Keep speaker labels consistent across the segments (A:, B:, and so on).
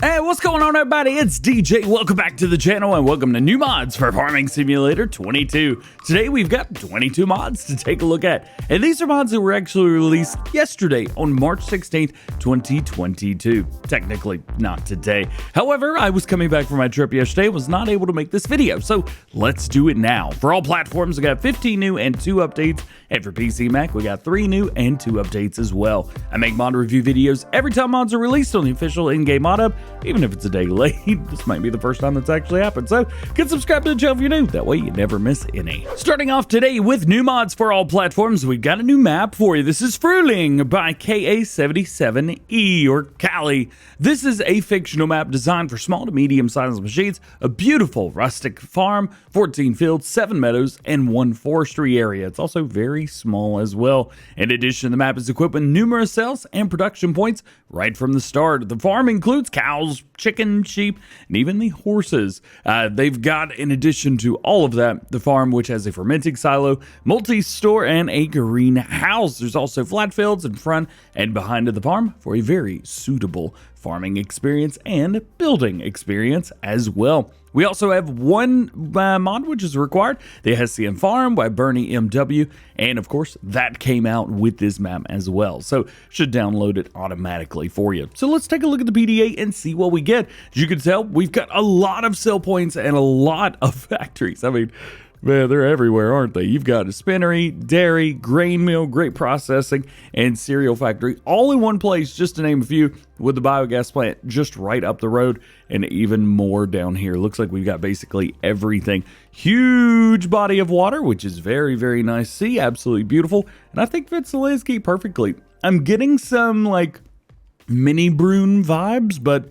A: Hey, what's going on, everybody? It's DJ. Welcome back to the channel and welcome to new mods for Farming Simulator 22. Today we've got 22 mods to take a look at, and these are mods that were actually released yesterday on March 16th, 2022. Technically not today. However, I was coming back from my trip yesterday, was not able to make this video, so let's do it now. For all platforms, we got 15 new and 2 updates, and for PC Mac, we got 3 new and 2 updates as well. I make mod review videos every time mods are released on the official in-game mod hub, even if it's a day late. This might be the first time that's actually happened, so get subscribed to the channel if you're new, that way you never miss any. Starting off today with new mods for all platforms, we've got a new map for you. This is Frühling by KA77E, or Cali. This is a fictional map designed for small to medium-sized machines, a beautiful rustic farm, 14 fields, 7 meadows, and 1 forestry area. It's also very small as well. In addition, the map is equipped with numerous cells and production points right from the start. The farm includes cows, chicken, sheep, and even the horses. They've got, in addition to all of that, the farm which has a fermenting silo, multi-store, and a greenhouse. There's also flat fields in front and behind of the farm for a very suitable farming experience and building experience as well. We also have one mod which is required, the Hessian Farm by Bernie MW, and of course that came out with this map as well, so should download it automatically for you. So let's take a look at the PDA and see what we get. As you can tell, we've got a lot of sell points and a lot of factories. I mean, man, they're everywhere, aren't they? You've got a spinnery, dairy, grain mill, grape processing, and cereal factory all in one place, just to name a few, with the biogas plant just right up the road, and even more down here. Looks like we've got basically everything. Huge body of water, which is very, very nice to see. Absolutely beautiful, and I think fits the landscape perfectly. I'm getting some, like, mini Brune vibes, but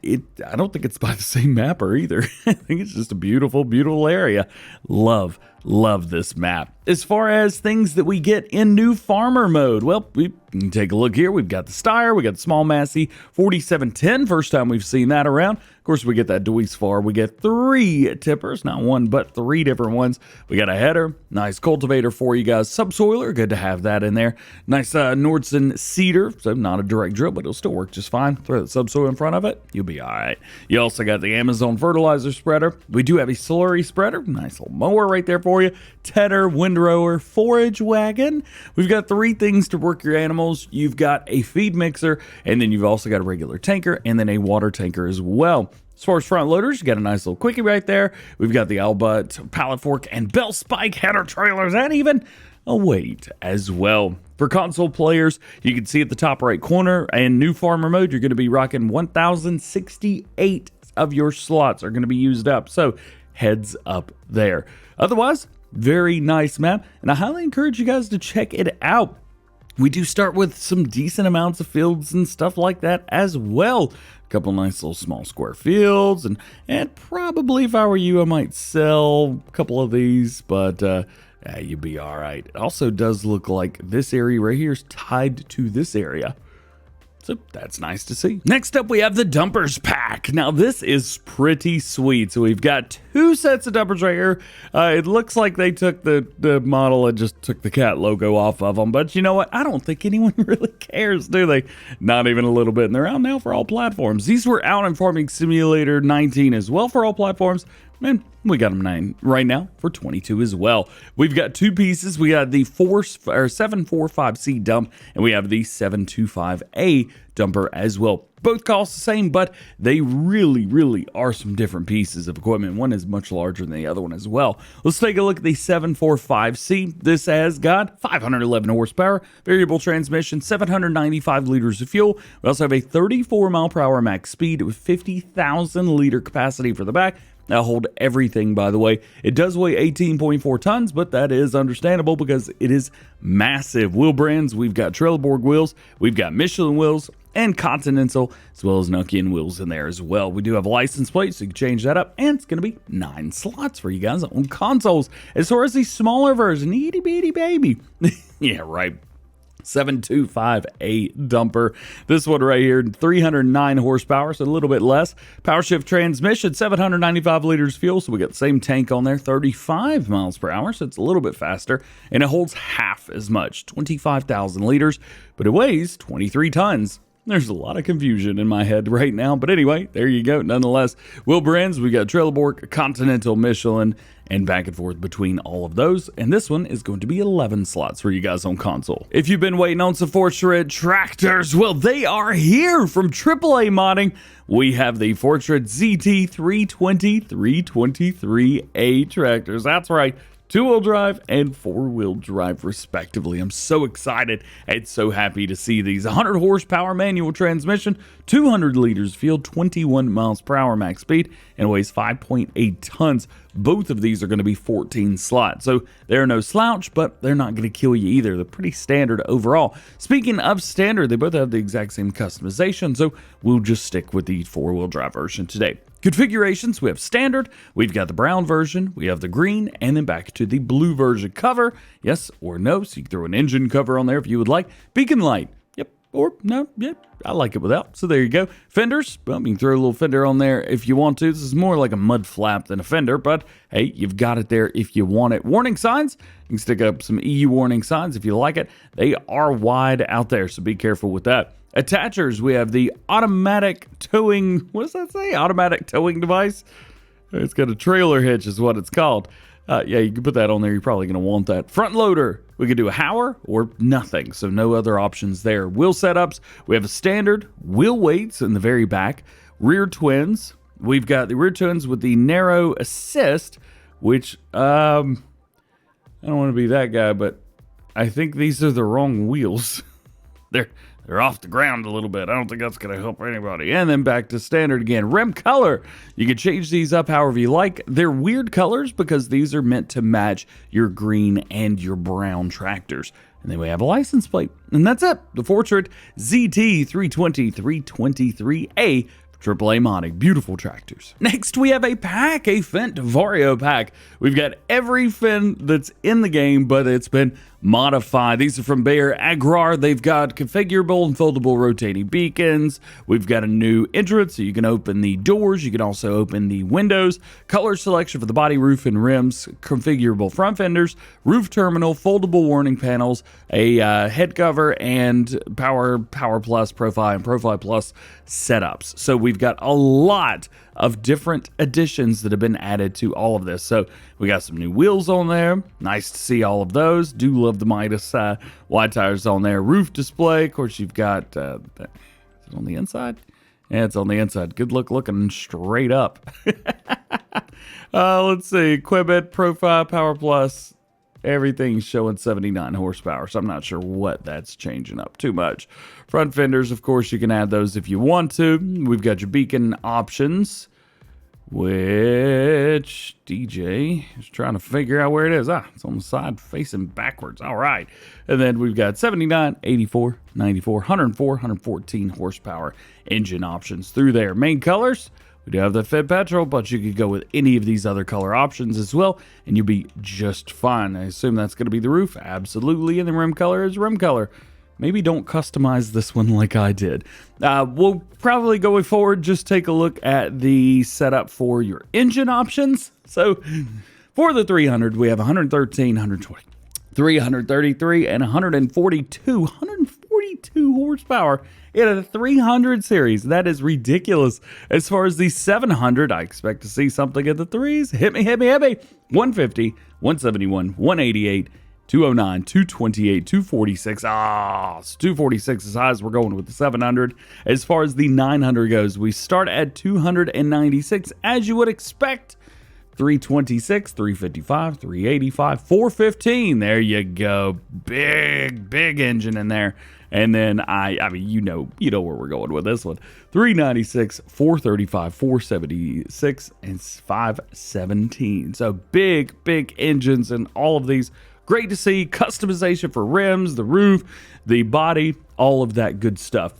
A: I don't think it's by the same mapper either. I think it's just a beautiful, beautiful area. Love this map. As far as things that we get in new farmer mode, well, we can take a look here. We've got the Steyr, we got the small Massey 4710, first time we've seen that around. Of course, we get that Deweese Far. We get 3 tippers, not 1, but 3 different ones. We got a header, nice cultivator for you guys. Subsoiler, good to have that in there. Nice Nordson seeder, so not a direct drill, but it'll still work just fine. Throw the subsoil in front of it, you'll be all right. You also got the Amazon fertilizer spreader. We do have a slurry spreader, nice little mower right there for you. Tedder, windrower, forage wagon. We've got 3 things to work your animals. You've got a feed mixer, and then you've also got a regular tanker, and then a water tanker as well. As far as front loaders, you got a nice little quickie right there. We've got the Albut, PalletFork, and bell spike header trailers, and even a weight as well. For console players, you can see at the top right corner, and new farmer mode, you're going to be rocking 1,068 of your slots are going to be used up. So heads up there. Otherwise, very nice map, and I highly encourage you guys to check it out. We do start with some decent amounts of fields and stuff like that as well. A couple nice little small square fields, and probably if I were you, I might sell a couple of these, but you'd be all right. It also does look like this area right here is tied to this area. So that's nice to see. Next up, we have the dumpers pack. Now this is pretty sweet. So we've got 2 sets of dumpers right here. It looks like they took the model and just took the cat logo off of them. But you know what? I don't think anyone really cares, do they? Not even a little bit. And they're out now for all platforms. These were out in Farming Simulator 19 as well for all platforms. And we got them 9 right now for 22 as well. We've got 2 pieces. We got the 745C dump, and we have the 725A dumper as well. Both cost the same, but they really are some different pieces of equipment. One is much larger than the other one as well. Let's take a look at the 745C. This has got 511 horsepower, variable transmission, 795 liters of fuel. We also have a 34 mile per hour max speed with 50,000 liter capacity for the back. That'll hold everything, by the way. It does weigh 18.4 tons, but that is understandable because it is massive. Wheel brands, we've got Trelleborg wheels, we've got Michelin wheels, and Continental, as well as Nokian wheels in there as well. We do have a license plate, so you can change that up, and it's going to be 9 slots for you guys on consoles. As far as the smaller version, itty bitty baby. Yeah, right. 725A dumper. This one right here, 309 horsepower, so a little bit less. Power shift transmission, 795 liters fuel, so we got the same tank on there, 35 miles per hour, so it's a little bit faster, and it holds half as much, 25,000 liters, but it weighs 23 tons. There's a lot of confusion in my head right now, but anyway, there you go. Nonetheless, wheel brands, we got Trelleborg, Continental, Michelin, and back and forth between all of those. And this one is going to be 11 slots for you guys on console. If you've been waiting on some Fortschritt tractors, well, they are here from AAA Modding. We have the Fortschritt ZT 320, 323A tractors. That's right. 2-wheel drive and 4-wheel drive respectively. I'm so excited and so happy to see these. 100 horsepower manual transmission, 200 liters fuel, 21 miles per hour max speed, and weighs 5.8 tons. Both of these are going to be 14 slots. So they're no slouch, but they're not going to kill you either. They're pretty standard overall. Speaking of standard, they both have the exact same customization, so we'll just stick with the 4-wheel drive version today. Configurations, we have standard, we've got the brown version, we have the green, and then back to the blue version. Cover, yes or no, so you can throw an engine cover on there if you would like. Beacon light, yep, or no, yep, I like it without, so there you go. Fenders, well, you can throw a little fender on there if you want to. This is more like a mud flap than a fender, but hey, you've got it there if you want it. Warning signs, you can stick up some EU warning signs if you like it. They are wide out there, so be careful with that. Attachers, we have the automatic towing, what does that say? Automatic towing device? It's got a trailer hitch is what it's called. Yeah, you can put that on there. You're probably going to want that. Front loader, we could do a Hauer or nothing, so no other options there. Wheel setups, we have a standard, wheel weights in the very back, rear twins. We've got the rear twins with the narrow assist, which, I don't want to be that guy, but I think these are the wrong wheels. They're off the ground a little bit. I don't think that's going to help anybody. And then back to standard again. Rim color. You can change these up however you like. They're weird colors because these are meant to match your green and your brown tractors. And then we have a license plate. And that's it. The Fortschritt ZT 320 323A AAA modding. Beautiful tractors. Next, we have a pack, a Fendt Vario pack. We've got every Fendt that's in the game, but it's been modified. These are from Bayer Agrar. They've got configurable and foldable rotating beacons. We've got a new entrance, so you can open the doors. You can also open the windows. Color selection for the body, roof, and rims. Configurable front fenders, roof terminal, foldable warning panels, a head cover, and Power Plus, Profile, and Profile Plus setups. So we've got a lot of different additions that have been added to all of this. So we got some new wheels on there. Nice to see all of those. Do love the Midas wide tires on there. Roof display. Of course, you've got, is it on the inside? Yeah, it's on the inside. Good look, looking straight up. Let's see. Equipment, Profile, Power Plus. Everything's showing 79 horsepower, so I'm not sure what that's changing up too much. Front fenders, of course, you can add those if you want to. We've got your beacon options, which DJ is trying to figure out where it is. It's on the side facing backwards. All right. And then we've got 79, 84, 94, 104, 114 horsepower engine options through there. Main colors. We do have the Fendt petrol, but you could go with any of these other color options as well, and you'll be just fine. I assume that's going to be the roof. Absolutely. And the rim color is rim color. Maybe don't customize this one like I did. We'll probably, going forward, just take a look at the setup for your engine options. So for the 300, we have 113, 120, 333, and 142. 142 horsepower in a 300 series. That is ridiculous. As far as the 700, I expect to see something in the threes. Hit me, hit me, hit me. 150, 171, 188, 209, 228, 246. It's 246 as high as we're going with the 700. As far as the 900 goes, we start at 296, as you would expect. 326, 355, 385, 415. There you go. Big engine in there. And then I mean, you know where we're going with this one. 396, 435, 476, and 517. So big engines in all of these. Great to see. Customization for rims, the roof, the body, all of that good stuff.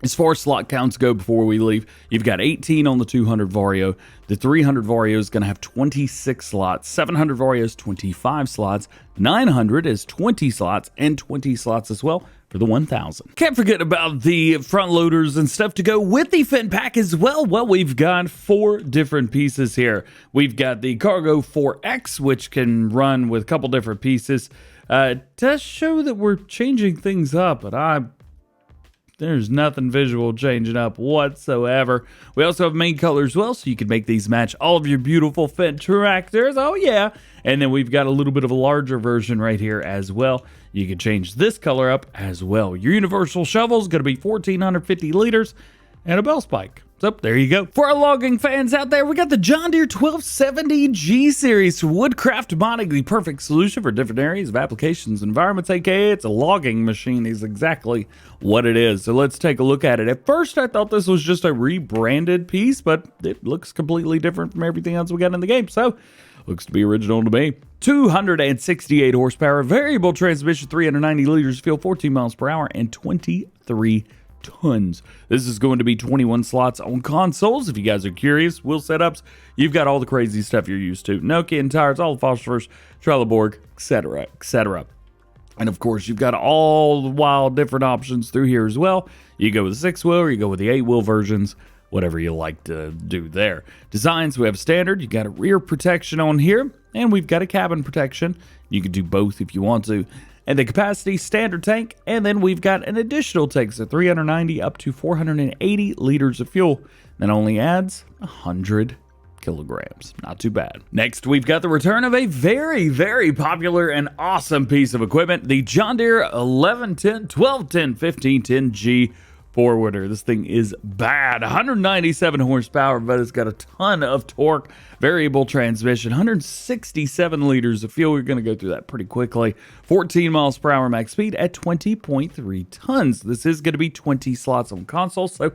A: As far as slot counts go before we leave, you've got 18 on the 200 Vario. The 300 Vario is going to have 26 slots. 700 Vario is 25 slots. 900 is 20 slots and 20 slots as well for the 1000. Can't forget about the front loaders and stuff to go with the Fendt pack as well. Well, we've got 4 different pieces here. We've got the Cargo 4X, which can run with a couple different pieces. It does show that we're changing things up, but I There's nothing visual changing up whatsoever. We also have main color as well, so you can make these match all of your beautiful Fendt tractors. Oh yeah. And then we've got a little bit of a larger version right here as well. You can change this color up as well. Your universal shovel is going to be 1,450 liters and a bell spike. So there you go. For our logging fans out there, we got the John Deere 1270 G Series Woodcraft modding, the perfect solution for different areas of applications and environments, aka it's a logging machine is exactly what it is. So let's take a look at it. At first, I thought this was just a rebranded piece, but it looks completely different from everything else we got in the game. So looks to be original to me. 268 horsepower, variable transmission, 390 liters of fuel, 14 miles per hour, and 23 tons. This is going to be 21 slots on consoles. If you guys are curious, wheel setups, you've got all the crazy stuff you're used to. Nokia tires, all the phosphorus, Trelleborg, etc., etc. And of course, you've got all the wild different options through here as well. You go with the 6-wheel or you go with the 8-wheel versions, whatever you like to do there. Designs, we have standard. You got a rear protection on here, and we've got a cabin protection. You can do both if you want to. And the capacity, standard tank, and then we've got an additional tank, so 390 up to 480 liters of fuel. That only adds 100 kilograms. Not too bad. Next, we've got the return of a very, very popular and awesome piece of equipment, the John Deere 1110, 1210, 1510G forwarder. This thing is bad. 197 horsepower, but it's got a ton of torque. Variable transmission, 167 liters of fuel. We're going to go through that pretty quickly. 14 miles per hour max speed at 20.3 tons. This is going to be 20 slots on console, so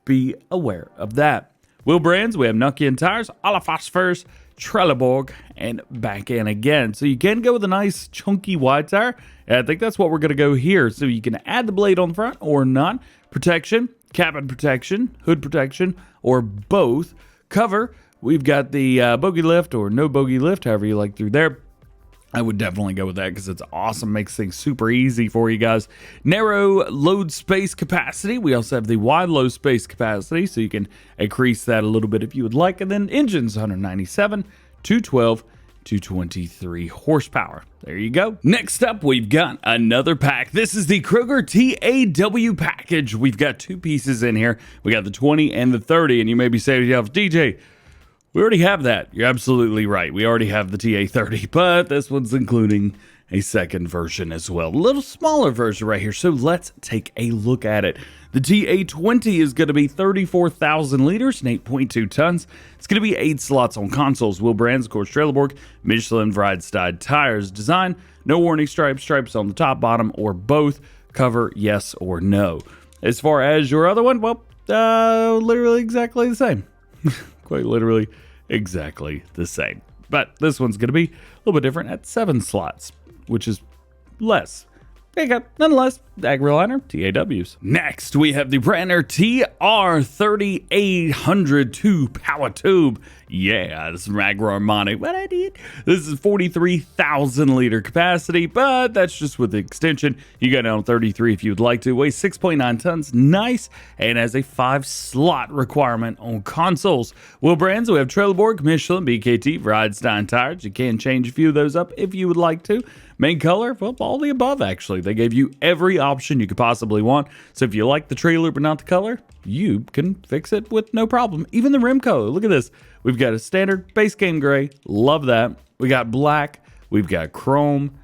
A: be aware of that. Wheel brands, we have Nokia tires, a la phosphorus, Trelleborg, and back in again. So you can go with a nice chunky wide tire. And I think that's what we're going to go here. So you can add the blade on the front or not. Protection, cabin protection, hood protection, or both. Cover, we've got the bogey lift or no bogey lift, however you like through there. I would definitely go with that because it's awesome. Makes things super easy for you guys. Narrow load space capacity. We also have the wide load space capacity, so you can increase that a little bit if you would like. And then engines, 197, 212, 223 horsepower. There you go. Next up, we've got another pack. This is the Kröger TAW Package. We've got two pieces in here. We got the 20 and the 30, and you may be saying to yourself, DJ, we already have that. You're absolutely right. We already have the TA30, but this one's including a second version as well. A little smaller version right here, so let's take a look at it. The TA20 is going to be 34,000 liters and 8.2 tons. It's going to be 8 slots on consoles. Wheel brands, of course, Trelleborg, Michelin, Vredstein tires. Design, no warning stripes on the top, bottom, or both. Cover, yes or no. As far as your other one, well, literally exactly the same. Quite literally exactly the same. But this one's going to be a little bit different at 7 slots, which is less. There you go. Nonetheless, AgriLiner TAWs. Next, we have the Brantner TR 3802 power tube. Yeah, this is from Agro-Armani. What I did. This is 43,000 liter capacity, but that's just with the extension. You got it on 33 if you would like to. Weighs 6.9 tons. Nice. And has a 5-slot requirement on consoles. Wheel brands, we have Trelleborg, Michelin, BKT, Vredstein tires. You can change a few of those up if you would like to. Main color, well, all the above, actually. They gave you every option you could possibly want. So if you like the trailer but not the color, you can fix it with no problem. Even the rim color, look at this. We've got a standard base game gray. Love that. We got black. We've got chrome.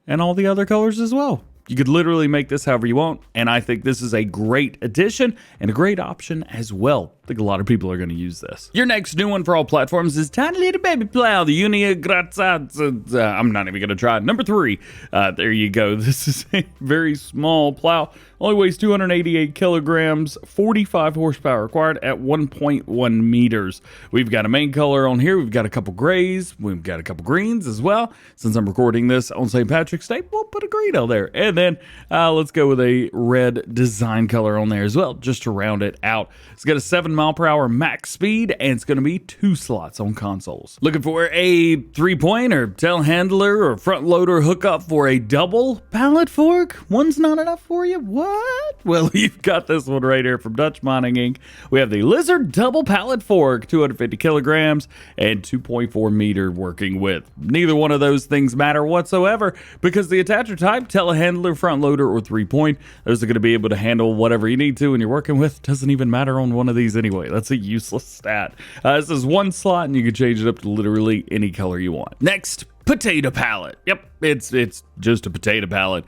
A: And all the other colors as well. You could literally make this however you want, and I think this is a great addition and a great option as well. I think a lot of people are going to use this. Your next new one for all platforms is tiny little baby plow, the Unia Grudziadz. I'm not even going to try. Number 3. There you go. This is a very small plow. Only weighs 288 kilograms, 45 horsepower required at 1.1 meters. We've got a main color on here. We've got a couple grays. We've got a couple greens as well. Since I'm recording this on St. Patrick's Day, we'll put a green on there. And then let's go with a red design color on there as well, just to round it out. It's got a 7 mile/hour max speed, and it's going to be 2 slots on consoles. Looking for a 3-point or telehandler or front loader hookup for a double PalletFork? One's not enough for you? What? Well, you've got this one right here from Dutch Mining Inc. We have the Lizard double PalletFork, 250 kilograms and 2.4 meter working width. Neither one of those things matter whatsoever because the attachment type, telehandler, front loader, or 3-point, those are going to be able to handle whatever you need to and you're working with. Doesn't even matter on one of these anyway. That's a useless stat. This is 1 slot and you can change it up to literally any color you want. Next, potato pallet. Yep, it's just a potato pallet.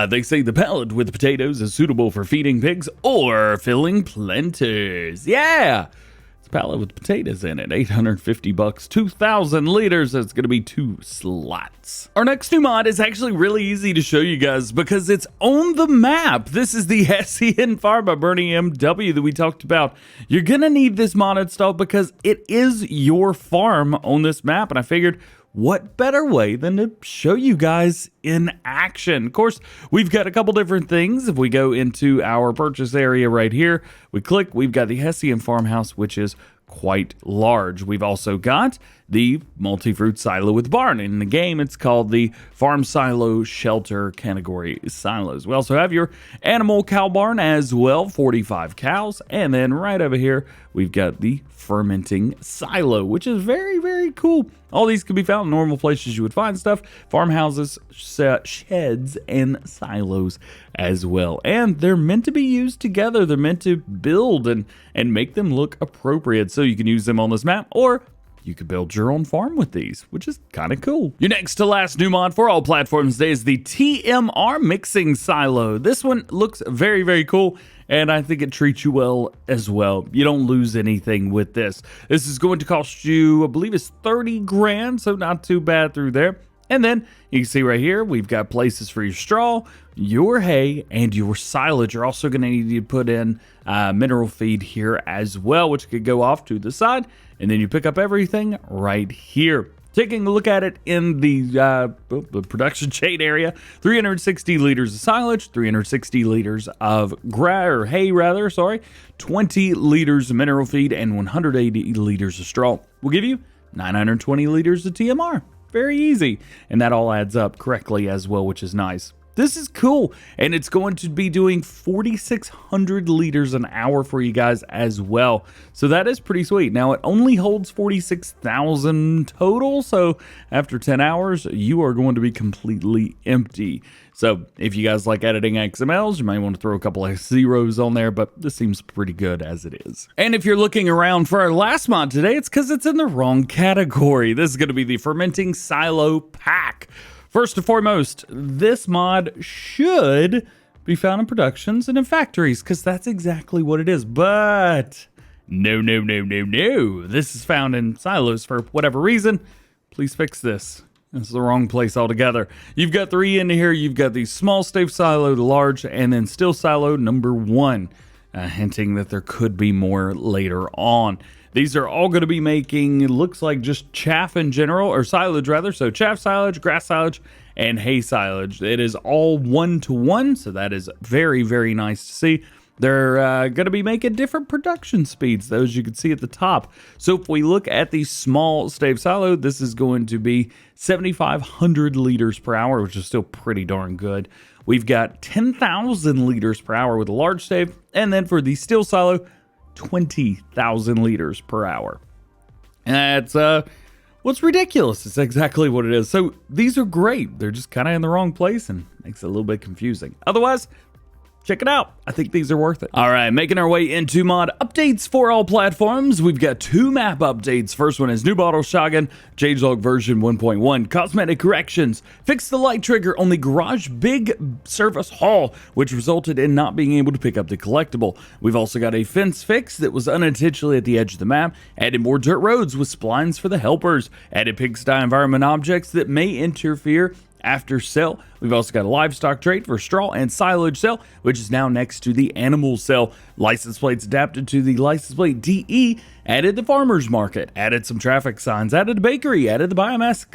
A: They say the pallet with potatoes is suitable for feeding pigs or filling planters. Yeah! Pallet with potatoes in it, $850, 2,000 liters. That's going to be 2 slots. Our next new mod is actually really easy to show you guys because it's on the map. This is the Hessian Farm by Bernie MW that we talked about. You're going to need this mod installed because it is your farm on this map, and I figured, what better way than to show you guys in action? Of course, we've got a couple different things. If we go into our purchase area right here, we click, we've got the Hessian farmhouse, which is quite large. We've also got the multi-fruit silo with barn. In the game, it's called the farm silo shelter category silos. We also have your animal cow barn as well, 45 cows. And then right over here, we've got the fermenting silo, which is very, very cool. All these can be found in normal places you would find stuff, farmhouses, sheds, and silos as well. And they're meant to be used together. They're meant to build and make them look appropriate. So you can use them on this map, or you could build your own farm with these, which is kind of cool. Your next to last new mod for all platforms today is the TMR Mixing Silo. This one looks very, very cool, and I think it treats you well as well. You don't lose anything with this. This is going to cost you, I believe it's 30 grand, so not too bad through there. And then you can see right here, we've got places for your straw, your hay, and your silage. You're also going to need to put in mineral feed here as well, which could go off to the side. And then you pick up everything right here. Taking a look at it in the production chain area, 360 liters of silage, 360 liters of hay, 20 liters of mineral feed, and 180 liters of straw. We'll give you 920 liters of TMR. Very easy. And that all adds up correctly as well, which is nice. This is cool, and it's going to be doing 4,600 liters an hour for you guys as well. So that is pretty sweet. Now, it only holds 46,000 total, so after 10 hours, you are going to be completely empty. So if you guys like editing XMLs, you might want to throw a couple of zeros on there, but this seems pretty good as it is. And if you're looking around for our last mod today, it's because it's in the wrong category. This is going to be the Fermenting Silo Pack. First and foremost, this mod should be found in productions and in factories, because that's exactly what it is. But no. This is found in silos for whatever reason. Please fix this. This is the wrong place altogether. You've got 3 in here. You've got the small stave silo, the large, and then still silo number 1, hinting that there could be more later on. These are all going to be making, it looks like, just chaff in general, or silage rather. So chaff silage, grass silage, and hay silage. It is all 1-to-1, so that is very, very nice to see. They're going to be making different production speeds, those you can see at the top. So if we look at the small stave silo, this is going to be 7,500 liters per hour, which is still pretty darn good. We've got 10,000 liters per hour with a large stave, and then for the steel silo, 20,000 liters per hour. And that's what's ridiculous. It's exactly what it is. So these are great. They're just kind of in the wrong place and makes it a little bit confusing. Otherwise, check it out. I think these are worth it. All right, making our way into mod updates for all platforms. We've got 2 map updates. First one is new Bartelshagen, changelog version 1.1. Cosmetic corrections. Fix the light trigger on the garage big service hall, which resulted in not being able to pick up the collectible. We've also got a fence fix that was unintentionally at the edge of the map. Added more dirt roads with splines for the helpers. Added pigsty environment objects that may interfere after sale. We've also got a livestock trait for straw and silage cell, which is now next to the animal cell. License plates adapted to the license plate DE. Added the farmer's market. Added some traffic signs. Added a bakery. Added the biomass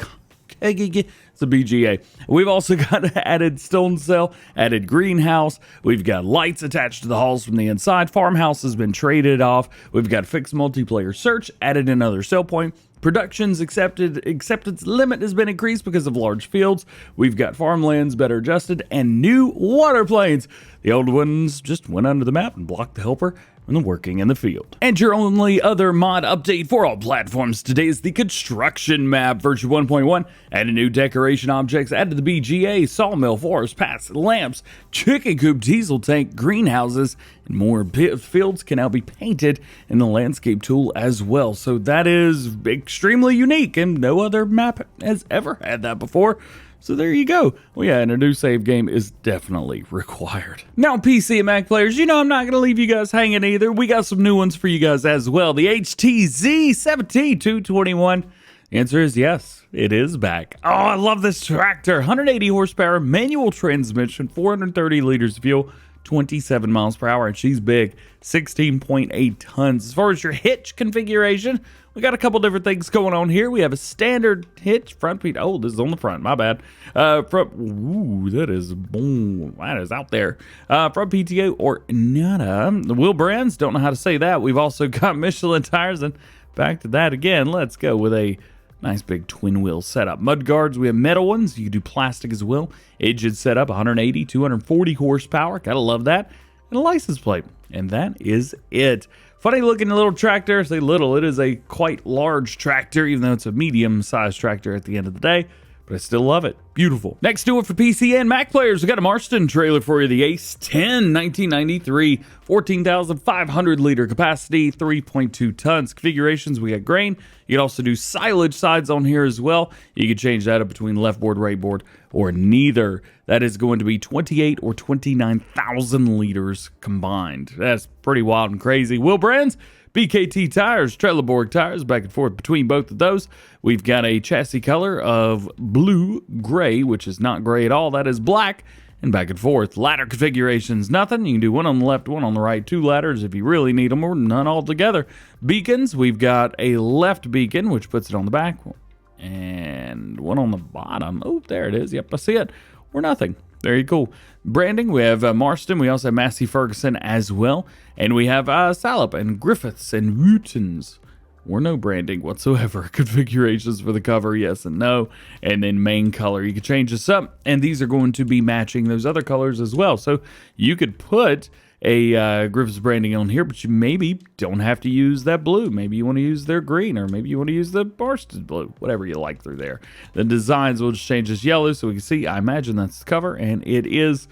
A: It's a BGA. We've also got added stone cell, added greenhouse. We've got lights attached to the halls from the inside. Farmhouse has been traded off. We've got fixed multiplayer search, added another sell point. Production's acceptance limit has been increased because of large fields. We've got farmlands better adjusted and new water planes. The old ones just went under the map and blocked the helper from the working in the field. And your only other mod update for all platforms today is the construction map version 1.1. Added new decoration objects, added the BGA, sawmill, forest paths, lamps, chicken coop, diesel tank, greenhouses, and more fields can now be painted in the landscape tool as well. So that is extremely unique, and no other map has ever had that before. So there you go. Well, yeah, and a new save game is definitely required. Now, PC and Mac players, you know I'm not going to leave you guys hanging either. We got some new ones for you guys as well. The HTZ 17-221. The answer is yes, it is back. Oh, I love this tractor. 180 horsepower, manual transmission, 430 liters of fuel, 27 miles per hour, and she's big, 16.8 tons. As far as your hitch configuration, we got a couple different things going on here. We have a standard hitch, front feet. Oh, this is on the front, my bad. Ooh, that is, boom, that is out there. Front PTO or nada. The wheel brands, don't know how to say that. We've also got Michelin tires, and back to that again. Let's go with a nice big twin wheel setup. Mud guards, we have metal ones. You can do plastic as well. Aged setup, 180, 240 horsepower. Gotta love that. And a license plate. And that is it. Funny looking little tractor. I say little, it is a quite large tractor, even though it's a medium-sized tractor at the end of the day. But I still love it. Beautiful. Next to it for PC and Mac players, we got a Marston trailer for you. The ACE 10, 1993, 14,500 liter capacity, 3.2 tons. Configurations, we got grain. You can also do silage sides on here as well. You can change that up between left board, right board, or neither. That is going to be 28 or 29,000 liters combined. That's pretty wild and crazy. Wheel brands, BKT tires, Trelleborg tires, back and forth between both of those. We've got a chassis color of blue-gray, which is not gray at all. That is black, and back and forth. Ladder configurations, nothing. You can do one on the left, one on the right, two ladders if you really need them, or none altogether. Beacons, we've got a left beacon, which puts it on the back, and one on the bottom. Oh, there it is. Yep, I see it. Or nothing. Very cool. Branding, we have Marston. We also have Massey Ferguson as well. And we have Salop and Griffiths and Wootons. Or no branding whatsoever. Configurations for the cover, yes and no. And then main color. You can change this up. And these are going to be matching those other colors as well. So you could put a Griffiths branding on here, but you maybe don't have to use that blue. Maybe you want to use their green, or maybe you want to use the Marston blue, whatever you like through there. The designs will just change this yellow so we can see. I imagine that's the cover, and it is.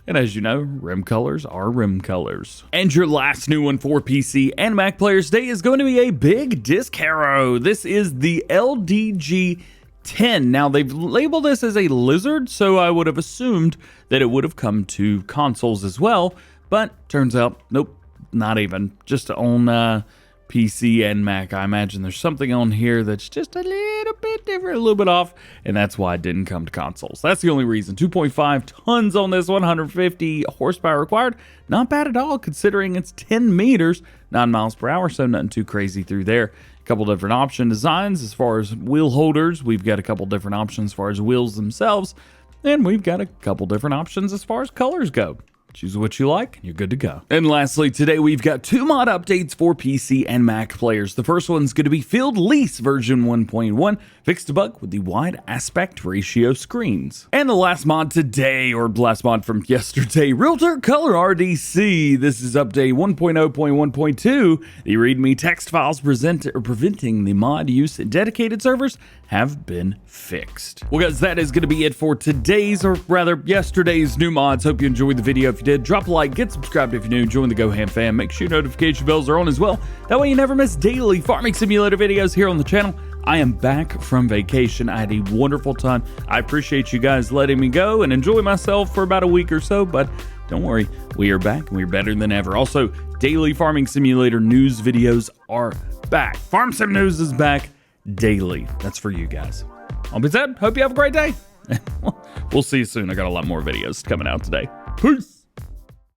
A: And as you know, rim colors are rim colors. And your last new one for PC and Mac players today is going to be a big disc harrow. This is the LDG 10. Now, they've labeled this as a lizard, so I would have assumed that it would have come to consoles as well. But turns out, nope, not even. Just on PC and Mac. I imagine there's something on here that's just a little bit different, a little bit off, and that's why it didn't come to consoles. That's the only reason. 2.5 tons on this one, 150 horsepower required. Not bad at all, considering it's 10 meters, 9 miles per hour, so nothing too crazy through there. A couple different option designs as far as wheel holders. We've got a couple different options as far as wheels themselves, and we've got a couple different options as far as colors go. Choose what you like, and you're good to go. And lastly, today we've got two mod updates for PC and Mac players. The first one's going to be Field Lease version 1.1, fixed a bug with the wide aspect ratio screens. And the last mod today, or last mod from yesterday, Realtor Color RDC. This is update 1.0.1.2. The README text files preventing the mod use in dedicated servers have been fixed. Well guys, that is going to be it for today's, or rather yesterday's new mods. Hope you enjoyed the video. If you did, drop a like, get subscribed if you're new, join the DjGoHam fam, make sure your notification bells are on as well. That way you never miss daily farming simulator videos here on the channel. I am back from vacation. I had a wonderful time. I appreciate you guys letting me go and enjoy myself for about a week or so, but don't worry, we are back and we're better than ever. Also, daily farming simulator news videos are back. Farm Sim News is back daily. That's for you guys. All being said, hope you have a great day. We'll see you soon. I got a lot more videos coming out today. Peace.